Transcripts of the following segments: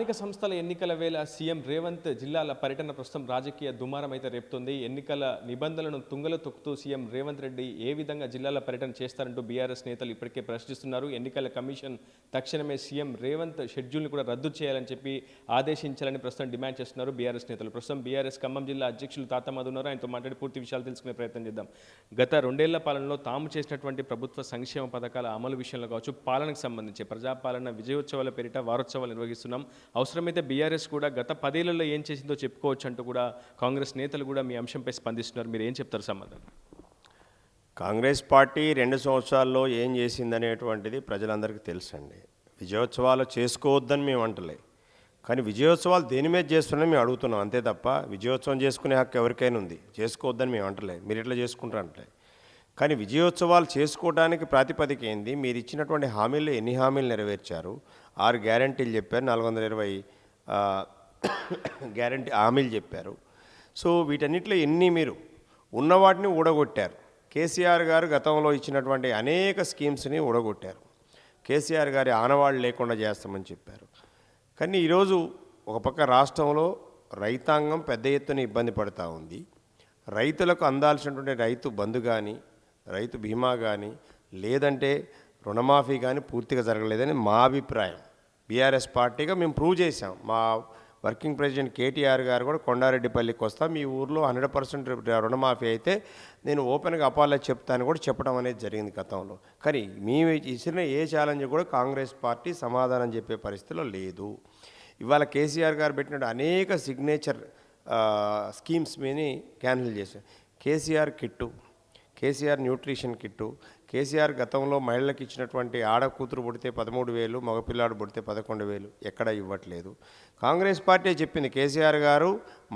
స్థానిక సంస్థల ఎన్నికల వేళ సీఎం రేవంత్ జిల్లాల పర్యటన ప్రస్తుతం రాజకీయ దుమారం అయితే రేపుతోంది. ఎన్నికల నిబంధనలను తుంగలో తొక్కుతూ సీఎం రేవంత్ రెడ్డి ఏ విధంగా జిల్లాల పర్యటన చేస్తారంటూ బీఆర్ఎస్ నేతలు ఇప్పటికే ప్రశ్నిస్తున్నారు. ఎన్నికల కమిషన్ తక్షణమే సీఎం రేవంత్ షెడ్యూల్ని కూడా రద్దు చేయాలని చెప్పి ఆదేశించాలని ప్రస్తుతం డిమాండ్ చేస్తున్నారు బీఆర్ఎస్ నేతలు. ప్రస్తుతం బీఆర్ఎస్ ఖమ్మం జిల్లా అధ్యక్షులు తాత మధు ఉన్నారు. ఆయనతో మాట్లాడి పూర్తి విషయాలు తెలుసుకునే ప్రయత్నం చేద్దాం. గత 2 ఏళ్ల పాలనలో తాము చేసినటువంటి ప్రభుత్వ సంక్షేమ పథకాల అమలు విషయంలో కావచ్చు, పాలనకు సంబంధించి ప్రజాపాలన విజయోత్సవాల పేరిట వారోత్సవాలు నిర్వహిస్తున్నాం. అవసరమైతే బీఆర్ఎస్ కూడా గత 10 ఏళ్లలో ఏం చేసిందో చెప్పుకోవచ్చు అంటూ కూడా కాంగ్రెస్ నేతలు కూడా మీ అంశంపై స్పందిస్తున్నారు. మీరు ఏం చెప్తారు సమాధానం? కాంగ్రెస్ పార్టీ 2 సంవత్సరాల్లో ఏం చేసిందనేటువంటిది ప్రజలందరికీ తెలుసండి. విజయోత్సవాలు చేసుకోవద్దని మేము అంటలే, కానీ విజయోత్సవాలు దేని మీద చేస్తున్నామని మేము అడుగుతున్నాం అంతే తప్ప విజయోత్సవం చేసుకునే హక్కు ఎవరికైనా ఉంది, చేసుకోవద్దని మేము అంటలే. మీరు ఇట్లా చేసుకుంటారు అంటలే. కానీ విజయోత్సవాలు చేసుకోవడానికి ప్రాతిపదిక ఏంది? మీరు ఇచ్చినటువంటి హామీలు ఎన్ని హామీలు నెరవేర్చారు? 6 గ్యారంటీలు చెప్పారు, 420 గ్యారంటీ హామీలు చెప్పారు. సో వీటన్నిటిలో ఎన్ని మీరు ఉన్న వాటిని ఊడగొట్టారు. కేసీఆర్ గారు గతంలో ఇచ్చినటువంటి అనేక స్కీమ్స్ని ఊడగొట్టారు. కేసీఆర్ గారి ఆనవాళ్ళు లేకుండా చేస్తామని చెప్పారు. కానీ ఈరోజు ఒక పక్క రాష్ట్రంలో రైతాంగం పెద్ద ఎత్తున ఇబ్బంది పడుతూ ఉంది. రైతులకు అందాల్సినటువంటి రైతు బంధు కానీ, రైతు బీమా కానీ, లేదంటే రుణమాఫీ కానీ పూర్తిగా జరగలేదని మా అభిప్రాయం. బీఆర్ఎస్ పార్టీగా మేము ప్రూవ్ చేశాం. మా వర్కింగ్ ప్రెసిడెంట్ కేటీఆర్ గారు కూడా కొండారెడ్డిపల్లికి వస్తాం, మీ ఊర్లో 100% రుణమాఫీ అయితే నేను ఓపెన్గా అపాలజీ చెప్తాను కూడా చెప్పడం అనేది జరిగింది గతంలో. కానీ మేము ఇచ్చిన ఏ ఛాలెంజ్ కూడా కాంగ్రెస్ పార్టీ సమాధానం చెప్పే పరిస్థితిలో లేదు. ఇవాళ కేసీఆర్ గారు పెట్టిన అనేక సిగ్నేచర్ స్కీమ్స్ మీద క్యాన్సిల్ చేశారు. KCR kit, KCR nutrition kit, KCR గతంలో మహిళలకు ఇచ్చినటువంటి ఆడకూతురు పుడితే 13,000, మగపిల్లాడు పుడితే 11,000 ఎక్కడ ఇవ్వట్లేదు. కాంగ్రెస్ పార్టీ చెప్పింది కేసీఆర్ గారు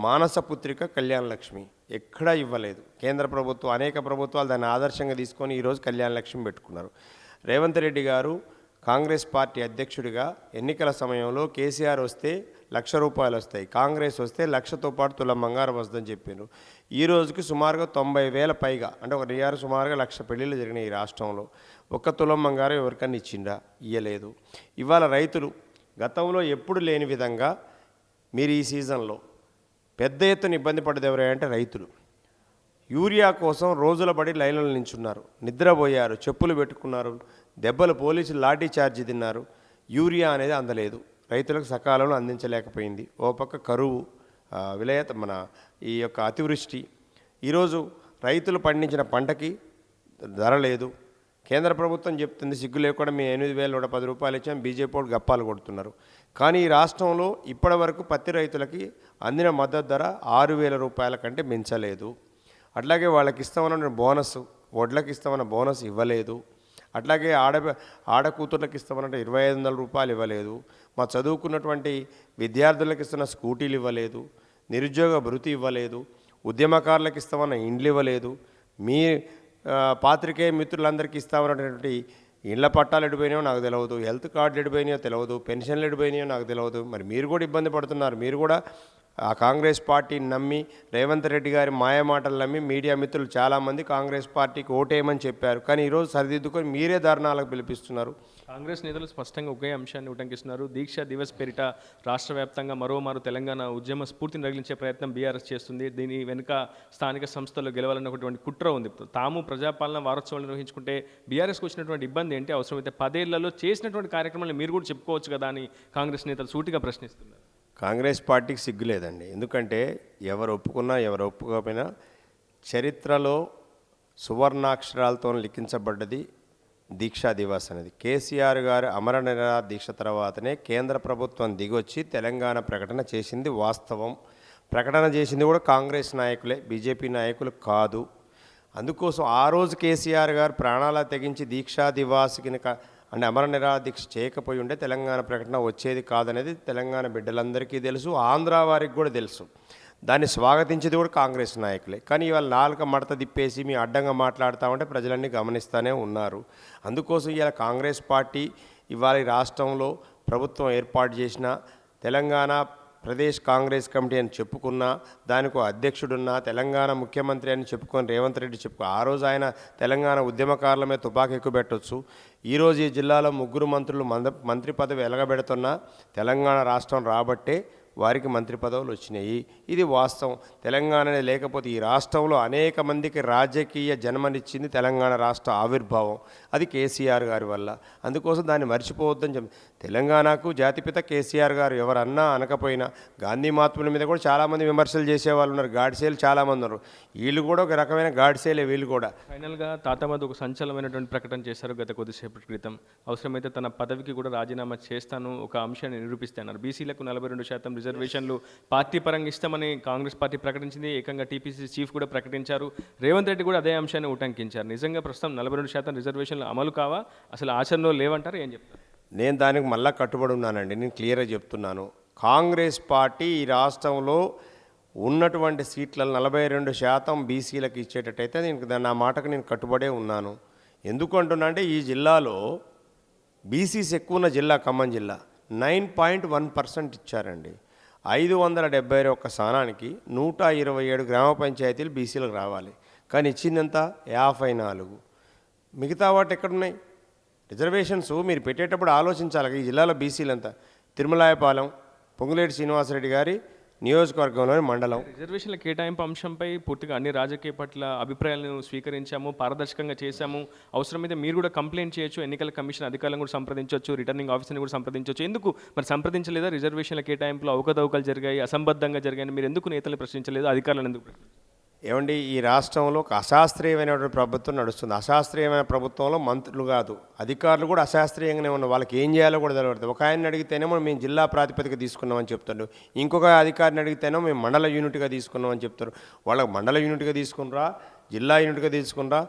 మానసపుత్రిక కళ్యాణ లక్ష్మి ఎక్కడా ఇవ్వలేదు. కేంద్ర ప్రభుత్వం అనేక ప్రభుత్వాలు దాన్ని ఆదర్శంగా తీసుకొని ఈరోజు కళ్యాణ లక్ష్మి పెట్టుకున్నారు. రేవంత్ రెడ్డి గారు కాంగ్రెస్ పార్టీ అధ్యక్షుడిగా ఎన్నికల సమయంలో కేసీఆర్ వస్తే ₹1,00,000 వస్తాయి, కాంగ్రెస్ వస్తే 1,00,000తో పాటు తులం బంగారం వస్తుందని చెప్పారు. ఈ రోజుకి సుమారుగా 90,000 పైగా, అంటే ఒక ఇయర్ సుమారుగా 1,00,000 పెళ్ళిళ్ళు జరిగినాయి ఈ రాష్ట్రంలో. 1 తులం బంగారం ఎవరికన్నా ఇచ్చిండా? ఇయ్యలేదు. ఇవాళ రైతులు గతంలో ఎప్పుడు లేని విధంగా మీరు ఈ సీజన్లో పెద్ద ఎత్తున ఇబ్బంది పడ్డది ఎవరంటే రైతులు. యూరియా కోసం రోజుల బడి లైన్లలో నించున్నారు, నిద్రపోయారు, చెప్పులు పెట్టుకున్నారు, దెబ్బలు పోలీసులు లాఠీ చార్జీ తిన్నారు. యూరియా అనేది అందలేదు, రైతులకు సకాలంలో అందించలేకపోయింది. ఓ పక్క కరువు, మన ఈ యొక్క అతివృష్టి. ఈరోజు రైతులు పండించిన పంటకి ధర లేదు. కేంద్ర ప్రభుత్వం చెప్తుంది సిగ్గు లేకుండా మేము ₹8,110 ఇచ్చాం, బీజేపీ వాళ్ళు గప్పాలు కొడుతున్నారు. కానీ ఈ రాష్ట్రంలో ఇప్పటి వరకు పత్తి రైతులకి అందిన మద్దతు ధర ₹6,000 కంటే మించలేదు. అట్లాగే వాళ్ళకి ఇస్తామన్న బోనస్, వడ్లకు ఇస్తామన్న బోనస్ ఇవ్వలేదు. అట్లాగే ఆడకూతుర్లకు ఇస్తామన్నట్టు ₹2,500 ఇవ్వలేదు. మా చదువుకున్నటువంటి విద్యార్థులకు ఇస్తున్న స్కూటీలు ఇవ్వలేదు, నిరుద్యోగ భృతి ఇవ్వలేదు, ఉద్యమకారులకు ఇస్తామన్న ఇండ్లు ఇవ్వలేదు. మీ పాత్రికేయ మిత్రులందరికీ ఇస్తామన్నటువంటి ఇళ్ల పట్టాలు ఎడిపోయినాయో నాకు తెలియదు, హెల్త్ కార్డులు ఎడిపోయినాయో తెలియదు, పెన్షన్లు ఎడిపోయినాయో నాకు తెలియదు. మరి మీరు కూడా ఇబ్బంది పడుతున్నారు. మీరు కూడా ఆ కాంగ్రెస్ పార్టీని నమ్మి, రేవంత్ రెడ్డి గారి మాయమాటలు నమ్మి మీడియా మిత్రులు చాలామంది కాంగ్రెస్ పార్టీకి ఓటేయమని చెప్పారు. కానీ ఈరోజు సరిదిద్దుకొని మీరే ధర్నాలకు పిలిపిస్తున్నారు. కాంగ్రెస్ నేతలు స్పష్టంగా ఒకే అంశాన్ని ఉటంకిస్తున్నారు. దీక్షా దివస్ పేరిట రాష్ట్ర వ్యాప్తంగా మరోమారు తెలంగాణ ఉద్యమ స్ఫూర్తిని రగిలించే ప్రయత్నం బీఆర్ఎస్ చేస్తుంది. దీని వెనుక స్థానిక సంస్థల్లో గెలవాలన్నటువంటి కుట్ర ఉంది. తాము ప్రజాపాలన వారోత్సవాలు నిర్వహించుకుంటే బీఆర్ఎస్కి వచ్చినటువంటి ఇబ్బంది ఏంటి? అవసరమైతే 10 ఏళ్లలో చేసినటువంటి కార్యక్రమాలను మీరు కూడా చెప్పుకోవచ్చు కదా అని కాంగ్రెస్ నేతలు సూటిగా ప్రశ్నిస్తున్నారు. కాంగ్రెస్ పార్టీకి సిగ్గులేదండి. ఎందుకంటే ఎవరు ఒప్పుకున్నా ఎవరు ఒప్పుకోకపోయినా చరిత్రలో సువర్ణాక్షరాలతో లిఖించబడ్డది దీక్షా దివస్ అనేది. కేసీఆర్ గారు అమర నిరాహార దీక్ష తర్వాతనే కేంద్ర ప్రభుత్వం దిగొచ్చి తెలంగాణ ప్రకటన చేసింది వాస్తవం. ప్రకటన చేసింది కూడా కాంగ్రెస్ నాయకులే, బీజేపీ నాయకులు కాదు. అందుకోసం ఆ రోజు కేసీఆర్ గారు ప్రాణాల తెగించి దీక్షా దివాస్ కింద అంటే అమర నిరాహార దీక్ష చేయకపోయి ఉంటే తెలంగాణ ప్రకటన వచ్చేది కాదనేది తెలంగాణ బిడ్డలందరికీ తెలుసు, ఆంధ్ర వారికి కూడా తెలుసు. దాన్ని స్వాగతించేది కూడా కాంగ్రెస్ నాయకులే. కానీ ఇవాళ నాలుక మడత తిప్పేసి మీ అడ్డంగా మాట్లాడుతూ ప్రజలన్నీ గమనిస్తూనే ఉన్నారు. అందుకోసం ఇవాళ కాంగ్రెస్ పార్టీ ఇవాళ రాష్ట్రంలో ప్రభుత్వం ఏర్పాటు చేసిన తెలంగాణ ప్రదేశ్ కాంగ్రెస్ కమిటీ అని చెప్పుకున్నా, దానికి అధ్యక్షుడున్నా, తెలంగాణ ముఖ్యమంత్రి అని చెప్పుకొని రేవంత్ రెడ్డి ఆ రోజు ఆయన తెలంగాణ ఉద్యమకారుల మీద తుపాకీ ఎక్కువ పెట్టవచ్చు. ఈరోజు ఈ జిల్లాలో 3 మంత్రులు మంత్రి పదవి ఎలగబెడుతున్నా తెలంగాణ రాష్ట్రం రాబట్టే వారికి మంత్రి పదవులు వచ్చినాయి. ఇది వాస్తవం. తెలంగాణ లేకపోతే ఈ రాష్ట్రంలో అనేక మందికి రాజకీయ జన్మనిచ్చింది తెలంగాణ రాష్ట్ర ఆవిర్భావం. అది కేసీఆర్ గారి వల్ల. అందుకోసం దాన్ని మర్చిపోవద్దని చెప్పి తెలంగాణకు జాతిపిత కేసీఆర్ గారు ఎవరన్నా అనకపోయినా గాంధీ మహాత్ముల మీద కూడా చాలామంది విమర్శలు చేసేవాళ్ళు ఉన్నారు. గాడ్సేలు చాలామంది ఉన్నారు. వీళ్ళు కూడా ఒక రకమైన గాడ్సేలే వీళ్ళు కూడా. ఫైనల్గా తాతామధు ఒక సంచలనమైనటువంటి ప్రకటన చేశారు గత కొద్దిసేపటి క్రితం. అవసరమైతే తన పదవికి కూడా రాజీనామా చేస్తాను, ఒక అంశాన్ని నిరూపిస్తాను. బీసీలకు 42% రిజర్వేషన్లు పార్టీ పరంగా ఇస్తామని కాంగ్రెస్ పార్టీ ప్రకటించింది. ఏకంగా టీపీసీ చీఫ్ కూడా ప్రకటించారు. రేవంత్ రెడ్డి కూడా అదే అంశాన్ని ఉటంకించారు. నిజంగా ప్రస్తుతం 42% రిజర్వేషన్లు అమలు కావా, అసలు ఆచరణలో లేవంటారు, ఏం చెప్తారు? నేను దానికి మళ్ళా కట్టుబడి ఉన్నానండి. నేను క్లియర్గా చెప్తున్నాను. కాంగ్రెస్ పార్టీ ఈ రాష్ట్రంలో ఉన్నటువంటి సీట్లలో 42% బీసీలకు ఇచ్చేటట్టయితే నా మాటకు నేను కట్టుబడే ఉన్నాను. ఎందుకు అంటున్నా అంటే ఈ జిల్లాలో బీసీస్ ఎక్కువ ఉన్న జిల్లా ఖమ్మం జిల్లా 9.1% ఇచ్చారండి. 571 స్థానానికి 127 గ్రామ పంచాయతీలు బీసీలకు రావాలి. కానీ ఇచ్చిందంతా 54. మిగతా వాటి ఎక్కడున్నాయి రిజర్వేషన్స్? మీరు పెట్టేటప్పుడు ఆలోచించాలి. ఈ జిల్లాలో బీసీలంతా తిరుమలాయపాలెం పొంగులేటి శ్రీనివాసరెడ్డి గారి నియోజకవర్గంలోని మండలం. రిజర్వేషన్ల కేటాయింపు అంశంపై పూర్తిగా అన్ని రాజకీయ పట్ల అభిప్రాయాలను స్వీకరించాము, పారదర్శకంగా చేశాము. అవసరమైతే మీరు కూడా కంప్లైంట్ చేయొచ్చు, ఎన్నికల కమిషన్ అధికారులను కూడా సంప్రదించవచ్చు, రిటర్నింగ్ ఆఫీసర్ని కూడా సంప్రదించవచ్చు. ఎందుకు మరి సంప్రదించలేదా? రిజర్వేషన్ల కేటాయింపులో అవకతవకలు జరిగాయి, అసంబద్ధంగా జరిగాయని మీరు ఎందుకు నేతలు ప్రశ్నించలేదు, అధికారులను ఎందుకు? ఏమండి, ఈ రాష్ట్రంలో ఒక అశాస్త్రీయమైనటువంటి ప్రభుత్వం నడుస్తుంది. అశాస్త్రీయమైన ప్రభుత్వంలో మంత్రులు కాదు, అధికారులు కూడా అశాస్త్రీయంగానే ఉన్న. వాళ్ళకి ఏం చేయాలో కూడా తెలియదు. ఒక ఆయన అడిగితేనేమో మేము జిల్లా ప్రాతిపదిక తీసుకున్నామని చెప్తాడు, ఇంకొక అధికారిని అడిగితేనేమో మేము మండల యూనిట్గా తీసుకున్నామని చెప్తారు. వాళ్ళకి మండల యూనిట్గా తీసుకున్నారా, జిల్లా యూనిట్గా తీసుకున్నారా?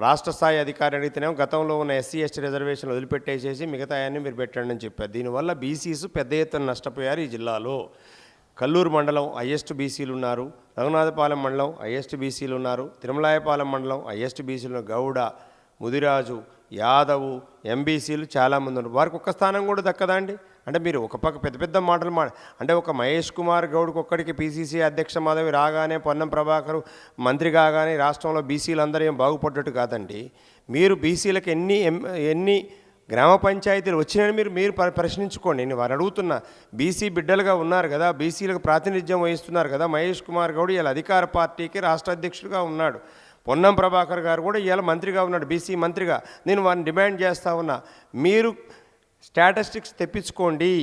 రాష్ట్ర స్థాయి అధికారిని అడిగితేనేమో గతంలో ఉన్న ఎస్సీ ఎస్టీ రిజర్వేషన్ వదిలిపెట్టేసేసి మిగతా అన్ని మీరు పెట్టండి అని చెప్పారు. దీనివల్ల బీసీస్ పెద్ద ఎత్తున నష్టపోయారు ఈ జిల్లాలో. కల్లూరు మండలం హైయెస్ట్ బీసీలు ఉన్నారు, రఘునాథపాలెం మండలం హైయెస్ట్ బీసీలు ఉన్నారు, తిరుమలాయపాలెం మండలం హైయెస్ట్ బీసీలు, గౌడ, ముదిరాజు, యాదవు, ఎంబీసీలు చాలామంది ఉన్నారు. వారికి ఒక్క స్థానం కూడా దక్కదా అండి? అంటే మీరు ఒక పక్క పెద్ద పెద్ద మాటలు అంటే ఒక మహేష్ కుమార్ గౌడ్కి ఒక్కడికి పీసీసీ అధ్యక్ష పదవి రాగానే, పొన్నం ప్రభాకర్ మంత్రి కాగానే రాష్ట్రంలో బీసీలు అందరూ ఏం బాగుపడ్డట్టు కాదండి. మీరు బీసీలకు ఎన్ని గ్రామ పంచాయతీలు వచ్చినాయని మీరు ప్రశ్నించుకోండి. నేను వారు అడుగుతున్నా. బీసీ బిడ్డలుగా ఉన్నారు కదా, బీసీలకు ప్రాతినిధ్యం వహిస్తున్నారు కదా. మహేష్ కుమార్ గౌడ్ ఇలా అధికార పార్టీకి రాష్ట్ర అధ్యక్షుడిగా ఉన్నాడు. పొన్నం ప్రభాకర్ గారు కూడా ఇవాళ మంత్రిగా ఉన్నాడు, బీసీ మంత్రిగా. నేను వారిని డిమాండ్ చేస్తూ ఉన్నా, మీరు స్టాటిస్టిక్స్ తెప్పించుకోండి.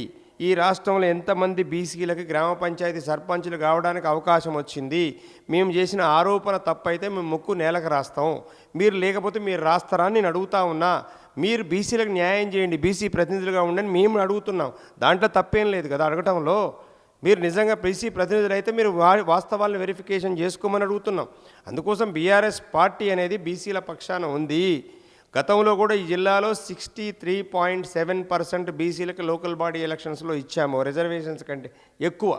ఈ రాష్ట్రంలో ఎంతమంది బీసీలకి గ్రామ పంచాయతీ సర్పంచులు కావడానికి అవకాశం వచ్చింది. మేము చేసిన ఆరోపణ తప్పైతే మేము ముక్కు నేలకు రాస్తాం. మీరు లేకపోతే మీరు రాస్తారా అని నేను అడుగుతా ఉన్నా. మీరు బీసీలకు న్యాయం చేయండి, బీసీ ప్రతినిధులుగా ఉండండి మేము అడుగుతున్నాం. దాంట్లో తప్పేం లేదు కదా అడగటంలో. మీరు నిజంగా బీసీ ప్రతినిధులు అయితే మీరు వాస్తవాలను వెరిఫికేషన్ చేసుకోమని అడుగుతున్నాం. అందుకోసం బీఆర్ఎస్ పార్టీ అనేది బీసీల పక్షాన ఉంది. గతంలో కూడా ఈ జిల్లాలో 63.7% బీసీలకు లోకల్ బాడీ ఎలక్షన్స్లో ఇచ్చాము, రిజర్వేషన్స్ కంటే ఎక్కువ.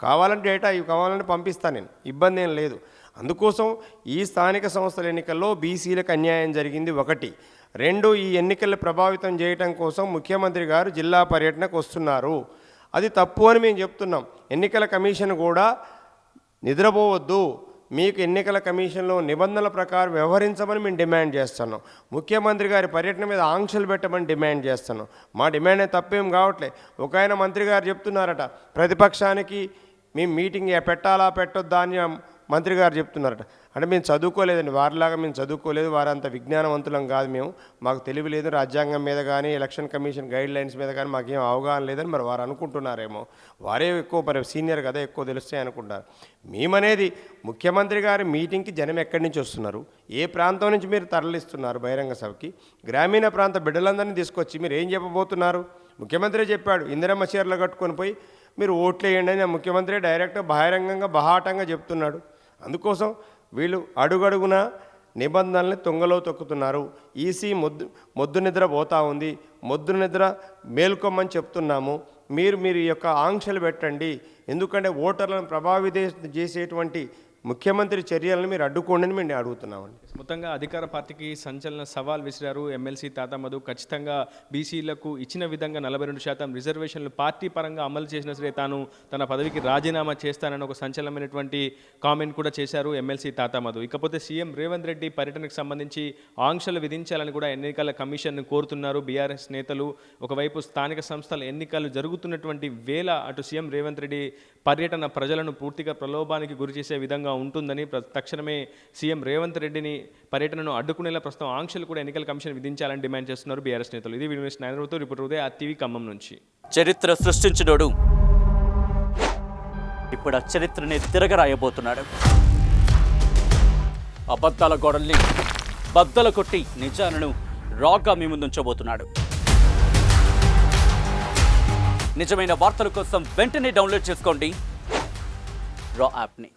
కావాలంటే డేటా ఇవి కావాలంటే పంపిస్తాను నేను, ఇబ్బంది ఏం లేదు. అందుకోసం ఈ స్థానిక సంస్థల ఎన్నికల్లో బీసీలకు అన్యాయం జరిగింది ఒకటి. 2, ఈ ఎన్నికలను ప్రభావితం చేయడం కోసం ముఖ్యమంత్రి గారు జిల్లా పర్యటనకు వస్తున్నారు. అది తప్పు అని మేము చెప్తున్నాం. ఎన్నికల కమిషన్ కూడా నిద్రపోవద్దు, మీకు ఎన్నికల కమిషన్లో నిబంధనల ప్రకారం వ్యవహరించమని మేము డిమాండ్ చేస్తున్నాం. ముఖ్యమంత్రి గారి పర్యటన మీద ఆంక్షలు పెట్టమని డిమాండ్ చేస్తున్నాం. మా డిమాండ్ తప్పేం కావట్లే. ఒక ఆయన మంత్రి గారు చెప్తున్నారట, ప్రతిపక్షానికి మేము మీటింగ్ పెట్టాలా పెట్టొద్దా అని మంత్రి గారు చెప్తున్నారట. అంటే మేము చదువుకోలేదండి, వారిలాగా మేము చదువుకోలేదు, వారంత విజ్ఞానవంతులం కాదు మేము, మాకు తెలివి లేదు, రాజ్యాంగం మీద కానీ ఎలక్షన్ కమిషన్ గైడ్ లైన్స్ మీద కానీ మాకేం అవగాహన లేదని మరి వారు అనుకుంటున్నారేమో. వారే ఎక్కువ మరి సీనియర్ కదా, ఎక్కువ తెలుస్తాయి అనుకుంటారు. మేమనేది ముఖ్యమంత్రి గారి మీటింగ్కి జనం ఎక్కడి నుంచి వస్తున్నారు, ఏ ప్రాంతం నుంచి మీరు తరలిస్తున్నారు బహిరంగ సభకి, గ్రామీణ ప్రాంత బిడ్డలందరినీ తీసుకొచ్చి మీరు ఏం చెప్పబోతున్నారు? ముఖ్యమంత్రి చెప్పాడు, ఇందిరమ్మ చీరలు కట్టుకొని పోయి మీరు ఓట్లు వేయండి అని ముఖ్యమంత్రి డైరెక్ట్ బహిరంగంగా బహాటంగా చెప్తున్నాడు. అందుకోసం వీళ్ళు అడుగడుగున నిబంధనల్ని తుంగలో తొక్కుతున్నారు. ఈసీ మొద్దు నిద్ర పోతా ఉంది, మొద్దు నిద్ర మేల్కొమ్మని చెప్తున్నాము. మీరు యొక్క ఆంక్షలు పెట్టండి. ఎందుకంటే ఓటర్లను ప్రభావితం చేసేటువంటి ముఖ్యమంత్రి చర్యలను మీరు అడ్డుకోండి అని మేము అడుగుతున్నామండి. మొత్తంగా అధికార పార్టీకి సంచలన సవాల్ విసిరారు ఎమ్మెల్సీ తాతా మధు. ఖచ్చితంగా బీసీలకు ఇచ్చిన విధంగా 42% రిజర్వేషన్లు పార్టీ పరంగా అమలు చేసిన సరే తాను తన పదవికి రాజీనామా చేస్తానని ఒక సంచలనమైనటువంటి కామెంట్ కూడా చేశారు ఎమ్మెల్సీ తాతా మధు. ఇకపోతే సీఎం రేవంత్ రెడ్డి పర్యటనకు సంబంధించి ఆంక్షలు విధించాలని కూడా ఎన్నికల కమిషన్ను కోరుతున్నారు బీఆర్ఎస్ నేతలు. ఒకవైపు స్థానిక సంస్థల ఎన్నికలు జరుగుతున్నటువంటి వేళ అటు సీఎం రేవంత్ రెడ్డి పర్యటన ప్రజలను పూర్తిగా ప్రలోభానికి గురి చేసే విధంగా ఉంటుందని తక్షణమే సీఎం రేవంత్ రెడ్డిని పర్యటనను అడ్డుకునేలా ప్రస్తుతం ఆంక్షలు కూడా ఎన్నికల కమిషన్ విధించాలని డిమాండ్ చేస్తున్నారు బీఆర్ఎస్ నేతలు. ఇది video news reporter Uday TV Khammam నుంచి. చరిత్ర సృష్టించినోడు ఇప్పుడు ఆ చరిత్రని తిరగరాయబోతున్నాడు. అబద్ధాల గోడల్ని బద్దలు కొట్టి నిజాలను రాగా మీ ముందుంచబోతున్నాడు. నిజమైన వార్తల కోసం వెంటనే డౌన్లోడ్ చేసుకోండి రా యాప్ని.